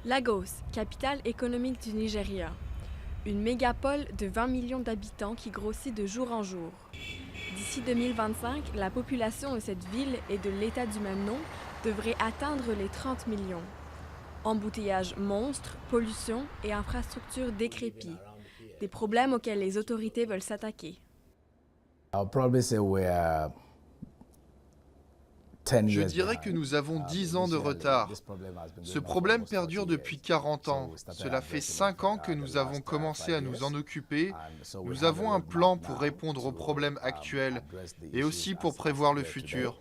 Lagos, capitale économique du Nigeria. Une mégapole de 20 millions d'habitants qui grossit de jour en jour. D'ici 2025, la population de cette ville et de l'État du même nom devrait atteindre les 30 millions. Embouteillages monstres, pollution et infrastructures décrépies. Des problèmes auxquels les autorités veulent s'attaquer. Je dirais que nous avons 10 ans de retard. Ce problème perdure depuis 40 ans. Cela fait 5 ans que nous avons commencé à nous en occuper. Nous avons un plan pour répondre aux problèmes actuels et aussi pour prévoir le futur.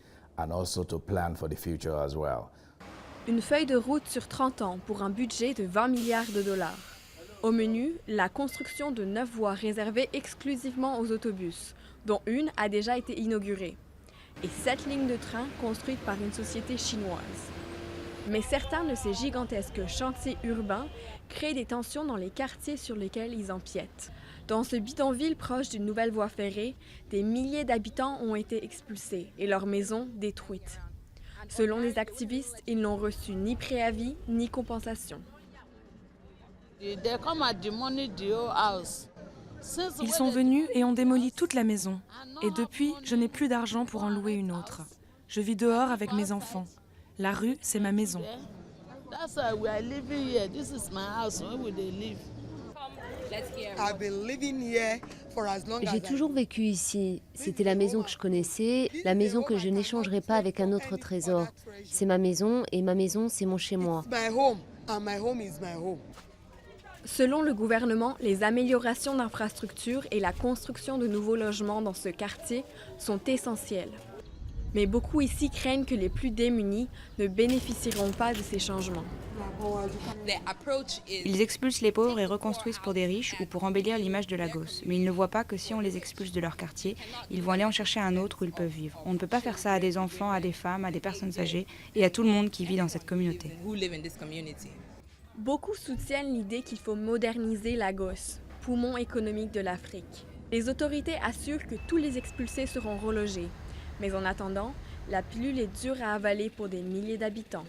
Une feuille de route sur 30 ans pour un budget de 20 milliards de dollars. Au menu, la construction de 9 voies réservées exclusivement aux autobus, dont une a déjà été inaugurée, et 7 lignes de train construites par une société chinoise. Mais certains de ces gigantesques chantiers urbains créent des tensions dans les quartiers sur lesquels ils empiètent. Dans ce bidonville proche d'une nouvelle voie ferrée, des milliers d'habitants ont été expulsés et leurs maisons détruites. Selon les activistes, ils n'ont reçu ni préavis ni compensation. Ils sont venus et ont démoli toute la maison. Et depuis, je n'ai plus d'argent pour en louer une autre. Je vis dehors avec mes enfants. La rue, c'est ma maison. J'ai toujours vécu ici. C'était la maison que je connaissais, la maison que je n'échangerai pas avec un autre trésor. C'est ma maison et ma maison, c'est mon chez-moi. Selon le gouvernement, les améliorations d'infrastructures et la construction de nouveaux logements dans ce quartier sont essentielles. Mais beaucoup ici craignent que les plus démunis ne bénéficieront pas de ces changements. Ils expulsent les pauvres et reconstruisent pour des riches ou pour embellir l'image de Lagos. Mais ils ne voient pas que si on les expulse de leur quartier, ils vont aller en chercher un autre où ils peuvent vivre. On ne peut pas faire ça à des enfants, à des femmes, à des personnes âgées et à tout le monde qui vit dans cette communauté. Beaucoup soutiennent l'idée qu'il faut moderniser Lagos, poumon économique de l'Afrique. Les autorités assurent que tous les expulsés seront relogés. Mais en attendant, la pilule est dure à avaler pour des milliers d'habitants.